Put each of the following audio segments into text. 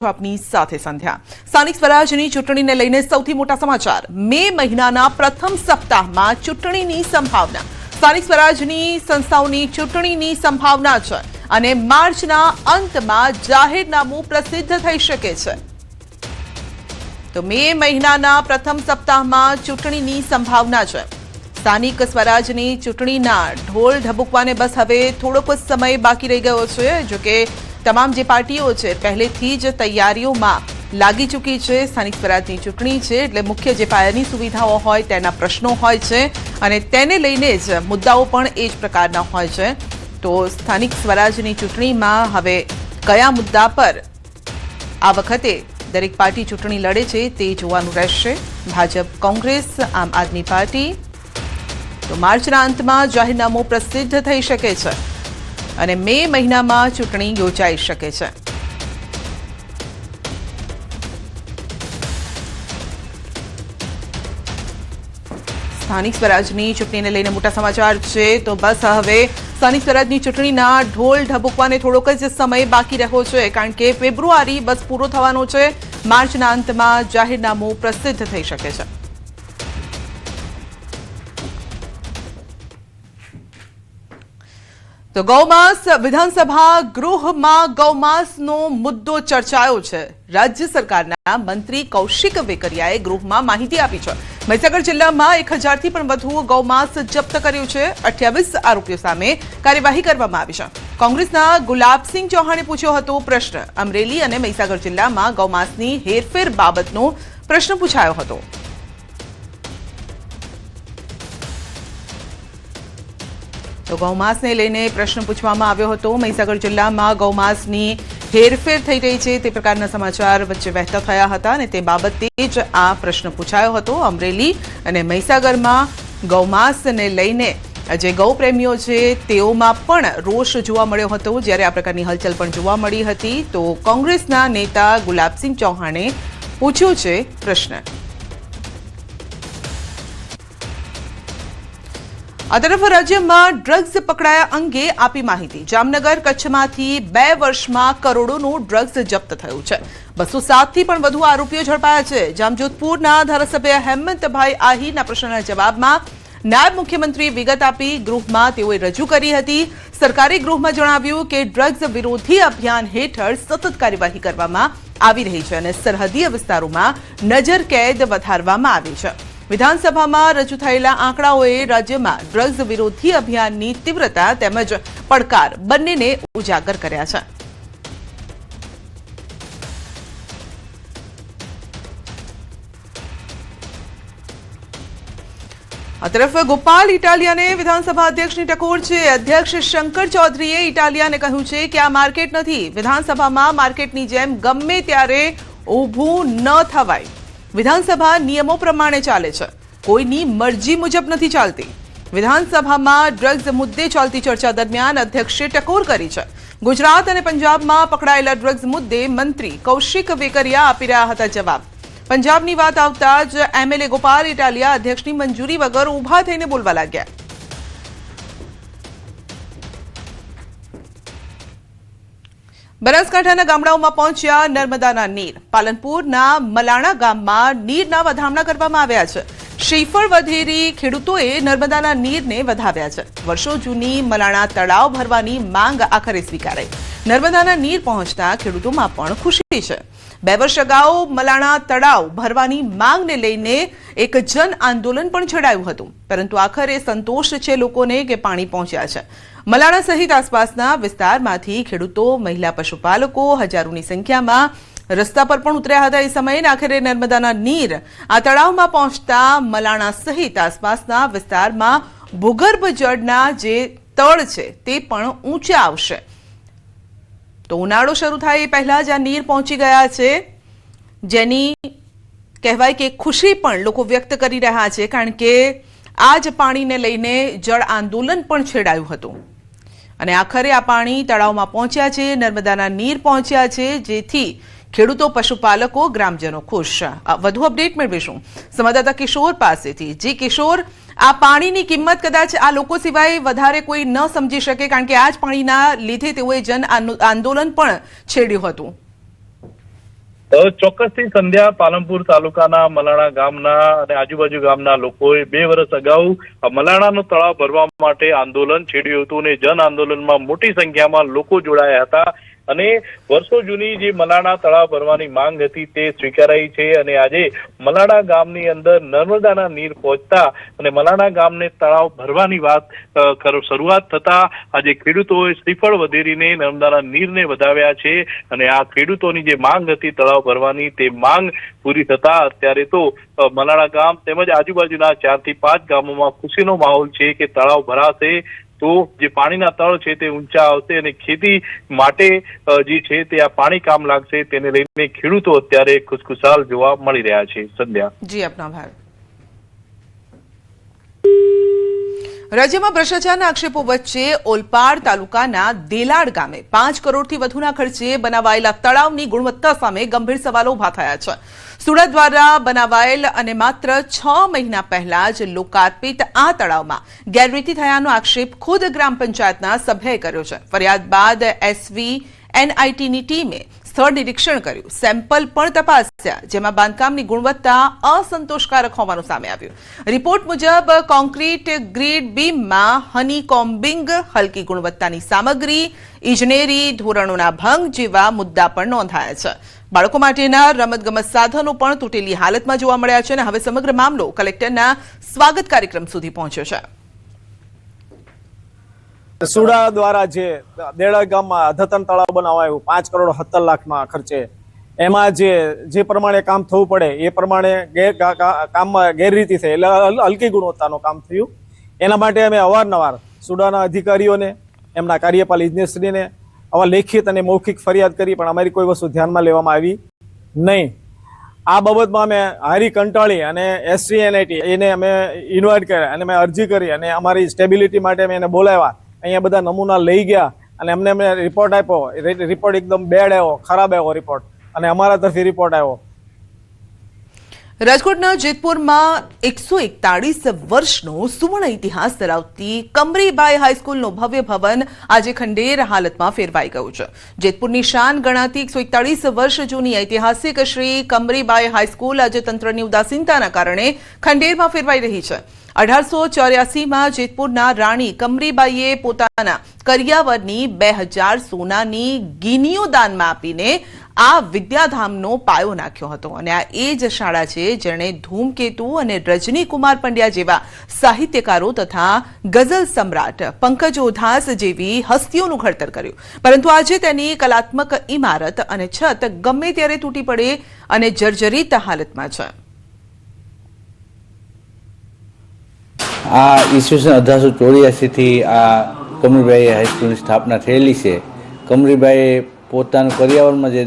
આપની સાથે સંધ્યા સ્થાનિક સ્વરાજની ચૂંટણીને લઈને સૌથી મોટા સમાચાર મે મહિનાના પ્રથમ સપ્તાહમાં ચૂંટણીની સંભાવના સ્થાનિક સ્વરાજની સંસ્થાઓની ચૂંટણીની સંભાવના છે અને માર્ચના અંતમાં જાહેરનામું પ્રસિદ્ધ થઈ શકે છે તો મે મહિનાના પ્રથમ સપ્તાહમાં ચૂંટણીની સંભાવના છે સ્થાનિક સ્વરાજની ચૂંટણીના ઢોલ ઢબુકવાને બસ હવે થોડોક સમય બાકી રહી ગયો છે જો કે તમામ જે પાર્ટીઓ છે પહેલેથી જ તૈયારીઓમાં લાગી ચૂકી છે સ્થાનિક સ્વરાજની ચૂંટણી છે એટલે મુખ્ય જે પાયાની સુવિધાઓ હોય તેના પ્રશ્નો હોય છે અને તેને લઈને જ મુદ્દાઓ પણ એ જ પ્રકારના હોય છે તો સ્થાનિક સ્વરાજની ચૂંટણીમાં હવે કયા મુદ્દા પર આ વખતે દરેક પાર્ટી ચૂંટણી લડે છે તે જોવાનું રહેશે ભાજપ કોંગ્રેસ આમ આદમી પાર્ટી તો માર્ચના અંતમાં જાહેરનામું પ્રસિદ્ધ થઈ શકે છે અને મે મહિનામાં ચૂંટણી યોજાઈ શકે છે સ્થાનિક સ્વરાજની ચૂંટણીને લઈને મોટા સમાચાર છે તો બસ હવે સ્થાનિક સ્વરાજની ચૂંટણીના ઢોલ ઢબુકવાને થોડોક જ સમય બાકી રહ્યો છે કારણ કે ફેબ્રુઆરી બસ પૂરો થવાનો છે માર્ચના અંતમાં જાહેરનામું પ્રસિદ્ધ થઈ શકે છે તો ગૌમાંસ વિધાનસભા ગૃહમાં ગૌમાંસનો મુદ્દો ચર્ચાયો છે રાજ્ય સરકારના મંત્રી કૌશિક વેકરિયાએ ગૃહમાં માહિતી આપી છે મહીસાગર જિલ્લામાં 1000થી પણ વધુ ગૌમાંસ જપ્ત કર્યું છે 28 આરોપીઓ સામે કાર્યવાહી કરવામાં આવી છે કોંગ્રેસના ગુલાબસિંહ ચૌહાણે પૂછ્યો હતો પ્રશ્ન અમરેલી અને મહીસાગર જિલ્લામાં ગૌમાંસની હેરફેર બાબતનો પ્રશ્ન પૂછાયો હતો તો ગૌમાંસને લઈને પ્રશ્ન પૂછવામાં આવ્યો હતો મહીસાગર જિલ્લામાં ગૌમાંસની હેરફેર થઈ રહી છે તે પ્રકારના સમાચાર વચ્ચે વહેતા થયા હતા અને તે બાબતે જ આ પ્રશ્ન પૂછાયો હતો અમરેલી અને મહીસાગરમાં ગૌમાંસને લઈને જે ગૌપ્રેમીઓ છે તેઓમાં પણ રોષ જોવા મળ્યો હતો જ્યારે આ પ્રકારની હલચલ પણ જોવા મળી હતી તો કોંગ્રેસના નેતા ગુલાબસિંહ ચૌહાણે પૂછ્યો છે પ્રશ્ન આ તરફ રાજ્યમાં ડ્રગ્સ પકડાયા અંગે આપી માહિતી જામનગર કચ્છમાંથી 2 વર્ષમાં કરોડોનું ડ્રગ્સ જપ્ત થયું છે 207થી પણ વધુ આરોપીઓ ઝડપાયા છે જામજોધપુરના ધારાસભ્ય હેમંતભાઈ આહીરના પ્રશ્નના જવાબમાં નાયબ મુખ્યમંત્રીએ વિગત આપી ગૃહમાં તેઓએ રજૂ કરી હતી સરકારે ગૃહમાં જણાવ્યું કે ડ્રગ્સ વિરોધી અભિયાન હેઠળ સતત કાર્યવાહી કરવામાં આવી રહી છે અને સરહદીય વિસ્તારોમાં નજરકેદ વધારવામાં આવી છે વિધાનસભામાં રજૂ થયેલા આંકડાઓએ રાજ્યમાં ડ્રગ્સ વિરોધી અભિયાનની તીવ્રતા તેમજ પડકાર બંનેને ઉજાગર કર્યા છે આ તરફ ગોપાલ ઇટાલિયાને વિધાનસભા અધ્યક્ષની ટકોર છે અધ્યક્ષ શંકર ચૌધરીએ ઇટાલિયાને કહ્યું છે કે આ માર્કેટ નથી વિધાનસભામાં માર્કેટની જેમ ગમે ત્યારે ઊભું ન થવાય વિધાનસભા નિયમો પ્રમાણે ચાલે છે કોઈની મરજી મુજબ નથી ચાલતી વિધાનસભામાં ડ્રગ્સ મુદ્દે ચાલતી ચર્ચા દરમિયાન અધ્યક્ષે ટકોર કરી છે ગુજરાત અને પંજાબમાં પકડાયેલા ડ્રગ્સ મુદ્દે મંત્રી કૌશિક વેકરિયા આપી રહ્યા હતા જવાબ પંજાબની વાત આવતા જ એમએલએ ગોપાલ ઇટાલિયા અધ્યક્ષની મંજૂરી વગર ઊભા થઈને બોલવા લાગ્યા બનાસકાંઠાના ગામડાઓમાં પહોંચ્યા નર્મદાના નીર પાલનપુરના મલાણા ગામમાં નીરના વધામણા કરવામાં આવ્યા છે શ્રીફળ વધેરી ખેડૂતોએ નર્મદાના નીરને વધાવ્યા છે વર્ષો જૂની મલાણા તળાવ ભરવાની માંગ આખરે સ્વીકારાઈ નર્મદાના નીર પહોંચતા ખેડૂતોમાં પણ ખુશી છે 2 વર્ષ અગાઉ મલાણા તળાવ ભરવાની માંગને લઈને એક જન આંદોલન પણ છેડાયું હતું પરંતુ આખરે સંતોષ છે લોકોને કે પાણી પહોંચ્યા છે મલાણા સહિત આસપાસના વિસ્તારમાંથી ખેડૂતો મહિલા પશુપાલકો હજારોની સંખ્યામાં રસ્તા પર પણ ઉતર્યા હતા એ સમયે આખરે નર્મદાના નીર આ તળાવમાં પહોંચતા મલાણા સહિત આસપાસના વિસ્તારમાં ભૂગર્ભ જળના જે તળ છે તે પણ ઊંચા આવશે તો ઉનાળો શરૂ થાય એ પહેલા જ આ નીર પહોંચી ગયા છે જેની કહેવાય કે ખુશી પણ લોકો વ્યક્ત કરી રહ્યા છે કારણ કે આ જ પાણીને લઈને જળ આંદોલન પણ છેડાયું હતું અને આખરે આ પાણી તળાવમાં પહોંચ્યા છે નર્મદાના નીર પહોંચ્યા છે જેથી ખેડૂતો પશુપાલકો ગ્રામજનો ખુશ વધુ અપડેટ મેળવીશું સંવાદદાતા કિશોર પાસેથી જી કિશોર આ પાણીની કિંમત કદાચ આ લોકો સિવાય વધારે કોઈ ન સમજી શકે કારણ કે આ જ પાણીના લીધે તેઓએ જન આંદોલન પણ છેડ્યું હતું। ચોક્કસથી સંધ્યા પાલનપુર તાલુકાના મલાણા ગામના અને આજુબાજુ ગામના લોકોએ 2 વર્ષ અગાઉ મલાણાનો તળાવ ભરવા માટે આંદોલન છેડ્યું હતું અને જન આંદોલનમાં મોટી સંખ્યામાં લોકો જોડાયા હતા અને વર્ષો જૂની જે મલાણા તળાવ ભરવાની માંગ હતી તે સ્વીકારાઈ છે અને આજે મલાણા ગામની અંદર નર્મદાના નીર પહોંચતા અને મલાણા ગામને તળાવ ભરવાની વાત શરૂઆત થતા આજે ખેડૂતોએ શ્રીફળ વધેરીને નર્મદાના નીરને વધાવ્યા છે અને આ ખેડૂતોની જે માંગ હતી તળાવ ભરવાની તે માંગ પૂરી થતા અત્યારે તો મલાણા ગામ તેમજ આજુબાજુના 4 થી 5 ગામોમાં ખુશીનો માહોલ છે કે તળાવ ભરાશે તો જે પાણીના તળ છે તે ઊંચા આવશે અને ખેતી માટે જે છે તે આ પાણી કામ લાગશે તેને લઈને ખેડૂતો અત્યારે ખુશખુશાલ જોવા મળી રહ્યા છે. સંધ્યા જી આપનો આભાર. રાજ્યમાં ભ્રષ્ટાચારના આક્ષેપો વચ્ચે ઓલપાડ તાલુકાના દેલાડ ગામે 5 કરોડથી વધુના ખર્ચે બનાવાયેલા તળાવની ગુણવત્તા સામે ગંભીર સવાલો ઉભા થયા છે. સુરત દ્વારા બનાવાયેલ અને માત્ર 6 મહિના પહેલા જ લોકાર્પિત આ તળાવમાં ગેરરીતિ થયાનો આક્ષેપ ખુદ ગ્રામ પંચાયતના સભ્યએ કર્યો છે. ફરિયાદ બાદ SVNITની ટીમે સ્થળ નિરીક્ષણ કર્યું, સેમ્પલ પણ તપાસ્યા, જેમાં બાંધકામની ગુણવત્તા અસંતોષકારક હોવાનું સામે આવ્યું. રિપોર્ટ મુજબ કોન્ક્રીટ ગ્રીડ બીમમાં હનીકોમ્બિંગ, હલકી ગુણવત્તાની સામગ્રી, ઇજનેરી ધોરણોના ભંગ જેવા મુદ્દા પણ નોંધાયા છે. બાળકો માટેના રમતગમત સાધનો પણ તૂટેલી હાલતમાં જોવા મળ્યા છે અને હવે સમગ્ર મામલો કલેક્ટરના સ્વાગત કાર્યક્રમ સુધી પહોંચ્યો છે. સુડા દ્વારા જે દેડા ગામમાં અદ્યતન તળાવ બનાવાયું 5 કરોડ 17 લાખમાં ખર્ચે, એમાં જે પ્રમાણે કામ થવું પડે એ પ્રમાણે કામમાં ગેરરીતિ થઈ, એટલે હલકી ગુણવત્તાનું કામ થયું. એના માટે અમે અવારનવાર સુડાના અધિકારીઓને, એમના કાર્યપાલ ઇજનેરશ્રીને આવા લેખિત અને મૌખિક ફરિયાદ કરી, પણ અમારી કોઈ વસ્તુ ધ્યાનમાં લેવામાં આવી નહીં. આ બાબતમાં અમે હારી કંટાળી અને SVNIT એને અમે ઇન્વાઇટ કર્યા અને અમે અરજી કરી અને અમારી સ્ટેબિલિટી માટે અમે એને બોલાવ્યા. અહીંયા બધા નમૂના લઈ ગયા અને અમને રિપોર્ટ આપ્યો. રિપોર્ટ એકદમ બેડ આવ્યો, ખરાબ આવ્યો રિપોર્ટ, અને અમારા તરફથી રિપોર્ટ આવ્યો. રાજકોટના જેતપુરમાં 141 વર્ષનો સુવર્ણ ઇતિહાસ ધરાવતી કમરીબાઈ હાઈસ્કૂલનું ભવ્ય ભવન આજે ખંડેર હાલતમાં ફેરવાઈ ગયું છે. જેતપુરની શાન ગણાતી 141 વર્ષ જૂની ઐતિહાસિક શ્રી કમરીબાઈ હાઈસ્કૂલ આજે તંત્રની ઉદાસીનતાના કારણે ખંડેરમાં ફેરવાઈ રહી છે. 1884માં જેતપુરના રાણી કમરીબાઈએ પોતાના કરિયાવરની 2000 સોનાની ગીનીઓ દાનમાં આપીને આ વિદ્યાધામનો પાયો નાખ્યો હતો અને આ એ જ શાળા છે જેણે ધૂમકેતુ અને રજની કુમાર પંડ્યા જેવા સાહિત્યકારો તથા ગઝલ સમ્રાટ પંકજ ઓધાસ જેવી હસ્તીઓનું ઘડતર કર્યું. પરંતુ આજે તેની કલાત્મક ઇમારત અને છત ગમે ત્યારે તૂટી પડે અને જર્જરિત હાલતમાં છે. આ ઈસવીસન 1884થી આ કમરીબાઈ હાઈસ્કૂલની સ્થાપના થયેલી છે. કમરીબાઈએ પોતાનું કરિયાવરમાં જે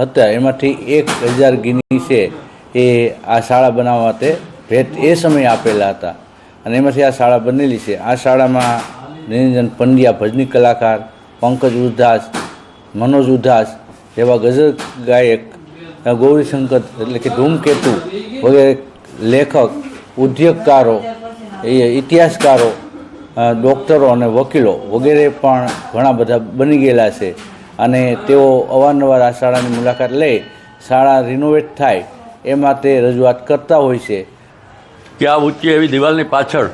હતા એમાંથી 1000 ગીની છે એ આ શાળા બનાવવા માટે ભેટ એ સમયે આપેલા હતા અને એમાંથી આ શાળા બનેલી છે. આ શાળામાં નિરંજન પંડ્યા ભજની કલાકાર, પંકજ ઉધાસ, મનોજ ઉધાસ જેવા ગઝલ ગાયક, ગૌરીશંકર એટલે કે ધૂમકેતુ વગેરે લેખક, ઉદ્યોગકારો, ઇતિહાસકારો, ડૉક્ટરો અને વકીલો વગેરે પણ ઘણા બધા બની ગયેલા છે અને તેઓ અવારનવાર આ શાળાની મુલાકાત લઈ શાળા રિનોવેટ થાય એ માટે રજૂઆત કરતા હોય છે. કે આ ઊંચી એવી દિવાલની પાછળ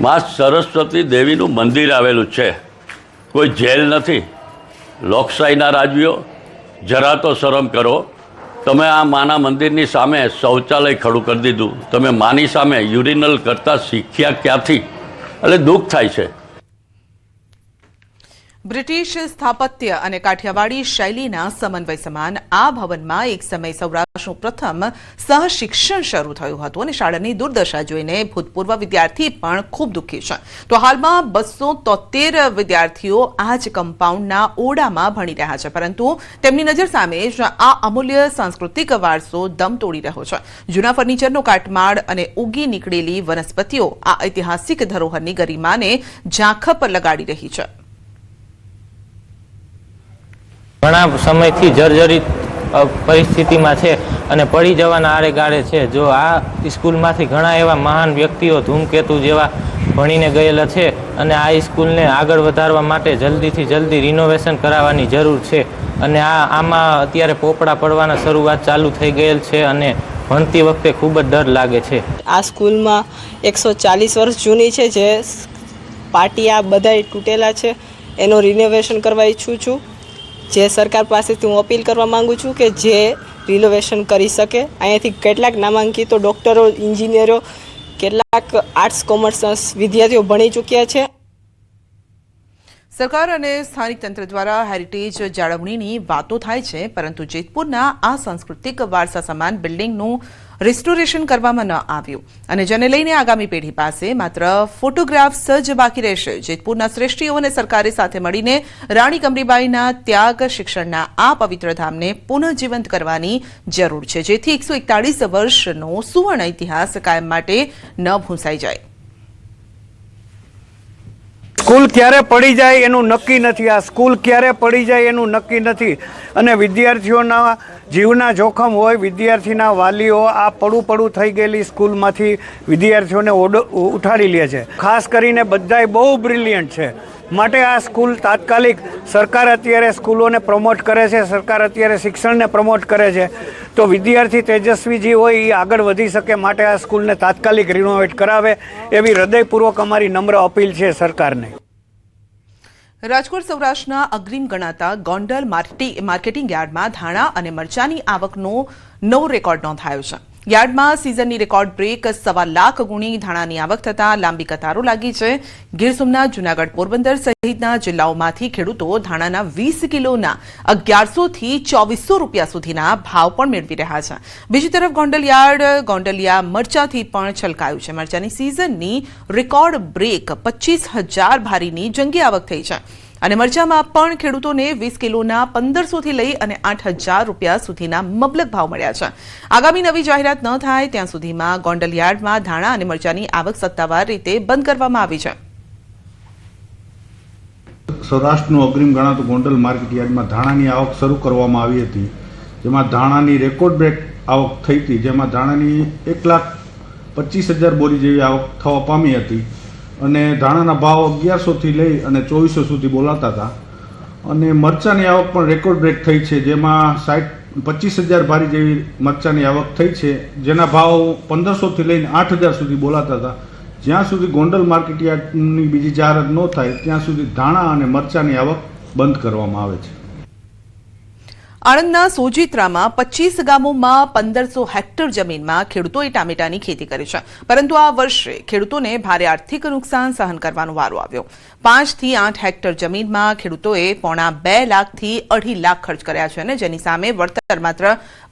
મા સરસ્વતી દેવીનું મંદિર આવેલું છે. કોઈ જેલ નથી. લોકશાહીના રાજવીઓ, જરા તો શરમ કરો. તમે આ માના મંદિરની સામે શૌચાલય ખડું કરી દીધું. તમે માની સામે યુરિનલ કરતાં શીખ્યા ક્યાંથી? એટલે દુઃખ થાય છે. બ્રિટિશ સ્થાપત્ય અને કાઠિયાવાડી શૈલીના સમન્વય સમાન આ ભવનમાં એક સમય સૌરાષ્ટ્રનું પ્રથમ સહશિક્ષણ શરૂ થયું હતું અને શાળાની દુર્દશા જોઈને ભૂતપૂર્વ વિદ્યાર્થી પણ ખૂબ દુઃખી છે. તો હાલમાં 273 વિદ્યાર્થીઓ આ જ કમ્પાઉન્ડના ઓરડામાં ભણી રહ્યા છે, પરંતુ તેમની નજર સામે જ આ અમૂલ્ય સાંસ્કૃતિક વારસો દમ તોડી રહ્યો છે. જૂના ફર્નિચરનો કાટમાળ અને ઉગી નીકળેલી વનસ્પતિઓ આ ઐતિહાસિક ધરોહરની ગરિમાને ઝાંખપ લગાડી રહી છે. ઘણા સમયથી જર્જરિત પરિસ્થિતિમાં છે અને પડી જવાના આરે ગાળે છે. જો આ સ્કૂલમાંથી ઘણા એવા મહાન વ્યક્તિઓ ધૂમકેતુ જેવા ભણીને ગયેલા છે અને આ સ્કૂલને આગળ વધારવા માટે જલ્દીથી જલ્દી રિનોવેશન કરાવવાની જરૂર છે. અને આમાં અત્યારે પોપડા પડવાના શરૂઆત ચાલુ થઈ ગયેલ છે અને ભણતી વખતે ખૂબ જ ડર લાગે છે. આ સ્કૂલમાં 140 વર્ષ જૂની છે, જે પાટિયા બધાય તૂટેલા છે, એનું રિનોવેશન કરવા ઈચ્છું છું. જે સરકાર પાસેથી હું અપીલ કરવા માંગુ છું કે જે રિનોવેશન કરી શકે. અહીંયાથી કેટલાક નામાંકિતો ડૉક્ટરો, એન્જિનિયરો, કેટલાક આર્ટ્સ કોમર્સના વિદ્યાર્થીઓ ભણી ચૂક્યા છે. સરકાર અને સ્થાનિક તંત્ર દ્વારા હેરિટેજ જાળવણીની વાતો થાય છે, પરંતુ જેતપુરના આ સાંસ્કૃતિક વારસા સમાન બિલ્ડિંગનું રિસ્ટોરેશન કરવામાં ન આવ્યું અને જેને લઈને આગામી પેઢી પાસે માત્ર ફોટોગ્રાફ્સ જ બાકી રહેશે. જેતપુરના શ્રેષ્ઠીઓ અને સરકારે સાથે મળીને રાણી કમરીબાઈના ત્યાગ શિક્ષણના આ પવિત્ર ધામને પુનઃજીવંત કરવાની જરૂર છે, જેથી 141 વર્ષનો સુવર્ણ ઇતિહાસ કાયમ માટે ન ભૂંસાઈ જાય. સ્કૂલ ક્યારે પડી જાય એનું નક્કી નથી. આ સ્કૂલ ક્યારે પડી જાય એનું નક્કી નથી અને વિદ્યાર્થીઓના જીવના જોખમ હોય. વિદ્યાર્થીના વાલીઓ આ પડું થઈ ગયેલી સ્કૂલમાંથી વિદ્યાર્થીઓને ઉઠાડી લે છે. ખાસ કરીને બધાય બહુ બ્રિલિયન્ટ છે, માટે આ સ્કૂલ તાત્કાલિક, સરકાર અત્યારે સ્કૂલોને પ્રમોટ કરે છે, સરકાર અત્યારે શિક્ષણને પ્રમોટ કરે છે, તો વિદ્યાર્થી તેજસ્વી જે હોય એ આગળ વધી શકે, માટે આ સ્કૂલને તાત્કાલિક રિનોવેટ કરાવે એવી હૃદયપૂર્વક અમારી નમ્ર અપીલ છે સરકારને. રાજકોટ સૌરાષ્ટ્રના અગ્રીમ ગણાતા ગોંડલ માર્કેટિંગ યાર્ડમાં ધાણા અને મરચાની આવકનો નવો રેકોર્ડ નોંધાયો છે. યાર્ડમાં સિઝનની રેકોર્ડ બ્રેક 1.25 લાખ ગુણી ધાણાની આવક થતાં લાંબી કતારો લાગી છે. ગીર સોમનાથ, જૂનાગઢ, પોરબંદર સહિતના જિલ્લાઓમાંથી ખેડૂતો ધાણાના 20 કિલોના 1100 થી 2400 રૂપિયા સુધીના ભાવ પણ મેળવી રહ્યા છે. બીજી તરફ ગોંડલ યાર્ડ ગોંડલિયા મરચાથી પણ છલકાયું છે. મરચાની સિઝનની રેકોર્ડ બ્રેક 25,000 ભારીની જંગી આવક થઈ છે અને મરચામાં પણ ખેડૂતોને 20 કિલોના 1500 થી લઈ અને 8,000 રૂપિયા સુધીના મબલક ભાવ મળ્યા છે. આગામી નવી જાહેરાત ન થાય ત્યાં સુધીમાં ગોંડલ યાર્ડમાં ધાણા અને મરચાની આવક સત્તાવાર રીતે બંધ કરવામાં આવી છે. સૌરાષ્ટ્રનું અગ્રીમ ગણાતું ગોંડલ માર્કેટ યાર્ડમાં ધાણાની આવક શરૂ કરવામાં આવી હતી, જેમાં ધાણાની રેકોર્ડ બ્રેક આવક થઈ હતી, જેમાં ધાણાની 1,25,000 બોરી જેવી આવક થવા પામી હતી અને ધાણાના ભાવ 1100 થી લઈ અને 2400 સુધી બોલાતા હતા. અને મરચાની આવક પણ રેકોર્ડ બ્રેક થઈ છે, જેમાં 25,000 ભારી જેવી મરચાની આવક થઈ છે, જેના ભાવ 1500 થી લઈને 8,000 સુધી બોલાતા હતા. જ્યાં સુધી ગોંડલ માર્કેટ યાર્ડની બીજી જાહેરાત ન થાય ત્યાં સુધી ધાણા અને મરચાની આવક બંધ કરવામાં આવે છે. આણંદના સોજિત્રામાં 25 ગામોમાં 1500 હેક્ટર જમીનમાં ખેડૂતોએ ટામેટાની ખેતી કરી છે, પરંતુ આ વર્ષે ખેડૂતોને ભારે આર્થિક નુકસાન સહન કરવાનો વારો આવ્યો. 5 થી 8 હેક્ટર જમીનમાં ખેડૂતોએ 2.5 લાખથી 2.5 લાખ ખર્ચ કર્યા છે અને જેની સામે વળતર માત્ર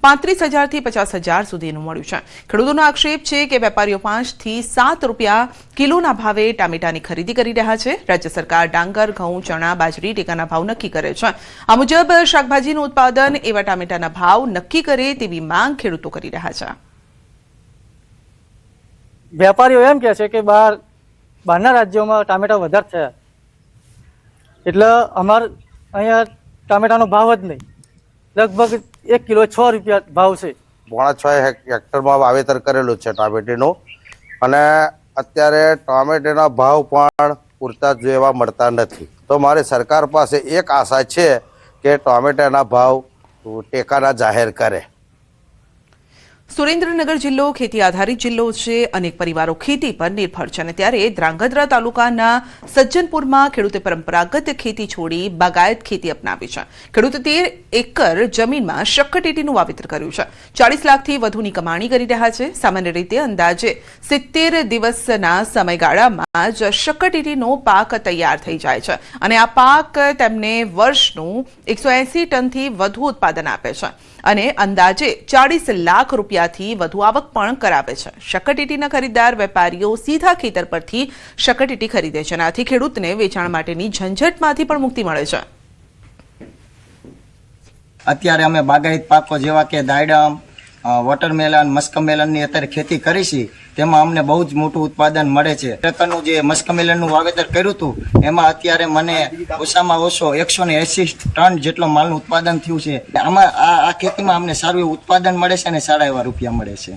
35,000 થી 50,000 સુધીનું મળ્યું છે. ખેડૂતોનો આક્ષેપ છે કે વેપારીઓ 5 થી 7 રૂપિયા કિલોના ભાવે ટામેટાની ખરીદી કરી રહ્યા છે. રાજ્ય સરકાર ડાંગર, ઘઉં, ચણા, બાજરી ટેકાના ભાવ નક્કી કરે છે. આ મુજબ શાકભાજીનું ઉત્પાદન એવા ટામેટાના ભાવ નક્કી કરે તેવી માંગ ખેડૂતો કરી રહ્યા છે. વેપારીઓ એમ કહે છે કે બહારના રાજ્યોમાં ટામેટા વધારે થયા, એટલે અમારે અહીંયા ટામેટાનો ભાવ જ નહીં. લગભગ 1 કિલો 6 રૂપિયા ભાવ છે. 6.5 હેક્ટરમાં વાવેતર કરેલું છે ટામેટીનું અને અત્યારે ટામેટીના ભાવ પણ પૂરતા જેવા મળતા નથી. તો મારે સરકાર પાસે એક આશા છે કે ટામેટાના ભાવ ટેકાના જાહેર કરે. સુરેન્દ્રનગર જિલ્લો ખેતી આધારિત જિલ્લો છે. અનેક પરિવારો ખેતી પર નિર્ભર છે અને ત્યારે ધ્રાંગધ્રા તાલુકાના સજ્જનપુરમાં ખેડૂતે પરંપરાગત ખેતી છોડી બાગાયત ખેતી અપનાવી છે. ખેડૂતે 13 એકર જમીનમાં શક્કરટેટીનું વાવેતર કર્યું છે. 40 લાખથી વધુની કમાણી કરી રહ્યા છે. સામાન્ય રીતે અંદાજે 70 દિવસના સમયગાળામાં જ શક્કરટેટીનો પાક તૈયાર થઈ જાય છે અને આ પાક તેમને વર્ષનું 180 ટનથી વધુ ઉત્પાદન આપે છે અને અંદાજે 40 લાખ રૂપિયાથી વધુ આવક પણ કરાવે છે. શક્કરટેટીના ખરીદદાર વેપારીઓ સીધા ખેતર પરથી શક્કરટેટી ખરીદે છે. આથી ખેડૂતને વેચાણ માટેની ઝંઝટમાંથી પણ મુક્તિ મળે છે. અત્યારે અમે બાગાયત પાકો જેવા કે દાડમ, વોટરમેલન, મસ્કમેલનની અત્યારે ખેતી કરી છે, તેમાં અમને બહુ જ મોટું ઉત્પાદન મળે છે. પ્રકારનું જે મસ્કમેલનનું વાવેતર કર્યું હતું એમાં અત્યારે મને ઓછામાં ઓછો 180 ટન જેટલો માલનું ઉત્પાદન થયું છે. આમાં આ ખેતીમાં અમને સારું એવું ઉત્પાદન મળે છે અને સારા એવા રૂપિયા મળે છે.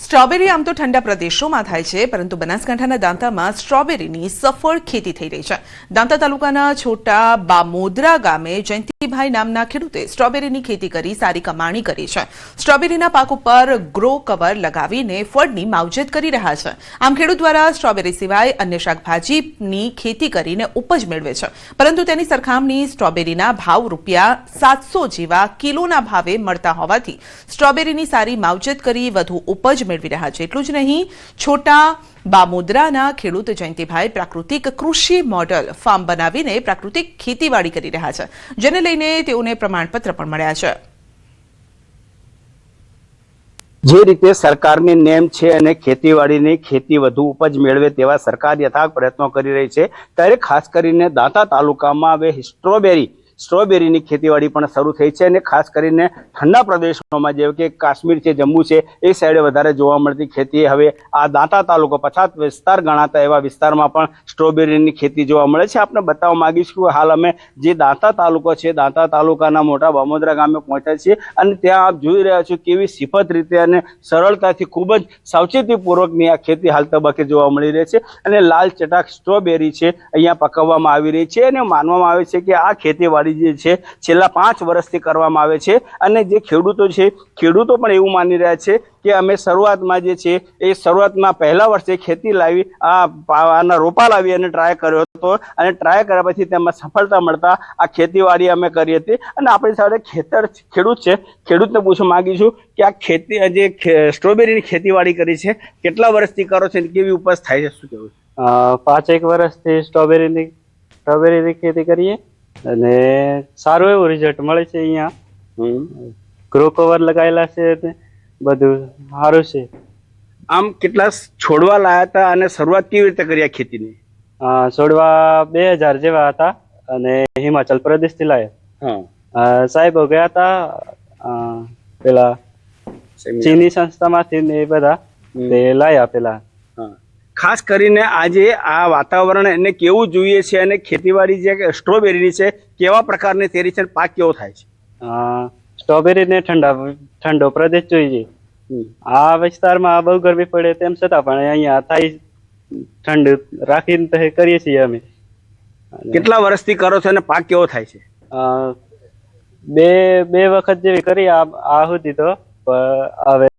સ્ટ્રોબેરી આમ તો ઠંડા પ્રદેશોમાં થાય છે, પરંતુ બનાસકાંઠાના દાંતામાં સ્ટ્રોબેરીની સફળ ખેતી થઈ રહી છે. દાંતા તાલુકાના છોટા બામોદરા ગામે જયંતિભાઈ નામના ખેડૂતે સ્ટ્રોબેરીની ખેતી કરી સારી કમાણી કરી છે. સ્ટ્રોબેરીના પાક ઉપર ગ્રો કવર લગાવીને ફળની માવજત કરી રહ્યા છે. આમ ખેડૂત દ્વારા સ્ટ્રોબેરી સિવાય અન્ય શાકભાજીની ખેતી કરીને ઉપજ મેળવે છે, પરંતુ તેની સરખામણી સ્ટ્રોબેરીના ભાવ ₹700 જેવા કિલોના ભાવે મળતા હોવાથી સ્ટ્રોબેરીની સારી માવજત કરી વધુ ઉપજ મેળવી રહ્યા છે. એટલું જ નહીં, છોટા બામોદરાના ખેડૂત જયંતિભાઈ પ્રાકૃતિક કૃષિ મોડલ ફાર્મ બનાવીને પ્રાકૃતિક ખેતીવાડી કરી રહ્યા છે, જેને લઈને તેઓને પ્રમાણપત્ર પણ મળ્યા છે. જે રીતે સરકારની નેમ છે અને ખેતીવાડીની ખેતી વધુ ઉપજ મેળવે તેવા સરકાર યથાર્થ પ્રયત્નો કરી રહી છે, ત્યારે ખાસ કરીને દાંતા તાલુકામાં હવે સ્ટ્રોબેરીની ખેતીવાડી પણ શરૂ થઈ છે. અને ખાસ કરીને ઠંડા પ્રદેશોમાં જેમ કે કાશ્મીર છે, જમ્મુ છે, એ સાઈડે વધારે જોવા મળતી ખેતી હવે આ દાંતા તાલુકો પછાત વિસ્તાર ગણાતા એવા વિસ્તારમાં પણ સ્ટ્રોબેરીની ખેતી જોવા મળે છે. આપણે બતાવવા માંગીશું, હાલ અમે જે દાંતા તાલુકો છે, દાંતા તાલુકાના મોટા બામોદરા ગામે પહોંચ્યા છીએ અને ત્યાં આપ જોઈ રહ્યા છો કેવી સિફત રીતે અને સરળતાથી ખૂબ જ સાવચેતીપૂર્વકની આ ખેતી હાલ તબક્કે જોવા મળી રહી છે. અને લાલ ચટાક સ્ટ્રોબેરી છે અહીંયા પકવવામાં આવી રહી છે અને માનવામાં આવે છે કે આ ખેતીવાડી જે છે છેલ્લા 5 વર્ષથી કરવામાં આવે છે. અને જે ખેડૂતો છે, ખેડૂતો પણ એવું માની રહ્યા છે કે અમે શરૂઆતમાં જે છે એ શરૂઆતમાં પહેલા વર્ષે ખેતી લાવી આના રોપા લાવી અને ટ્રાય કર્યો હતો, અને ટ્રાય કર્યા પછી તેમાં સફળતા મળતા આ ખેતીવાડી અમે કરી હતી. અને આપણી સાથે ખેડૂત છે, ખેડૂતને પૂછવા માંગીશું કે આ ખેતી જે સ્ટ્રોબેરીની ખેતીવાડી કરી છે કેટલા વર્ષથી કરો છો અને કેવી ઉપજ થાય છે, શું કહેવું? 5-1 વર્ષથી સ્ટ્રોબેરીની ખેતી કરીએ અને સારું એવું રિઝલ્ટ મળે છે. અહીંયા ગ્રો કવર લગાવેલા છે, બધું સારું છે. આમ કેટલા છોડવા લાયા હતા અને શરૂઆત કેવી રીતે કરી આ ખેતીની? છોડવા 2000 જેવા હતા અને હિમાચલ પ્રદેશથી લાયા. સાહેબો ગયા હતા પેલા ચીની સંસ્થામાંથી ને એ બધા તે લાયા પેલા. ખાસ કરીને આજે આ વાતાવરણ એને કેવું જોઈએ છે અને ખેતીવાડી જે સ્ટ્રોબેરીની છે કેવા પ્રકારની તેરી છે, પાક કેવો થાય છે? સ્ટ્રોબેરીને ઠંડો પ્રદેશ જોઈએ. આ વિસ્તારમાં બહુ ગરમી પડે તેમ છતાં પણ અહીંયા થાય ઠંડુ રાખીને કરીએ છીએ અમે. કેટલા વર્ષથી કરો છો અને પાક કેવો થાય છે? બે વખત જેવી કરી આ સુધી તો હવે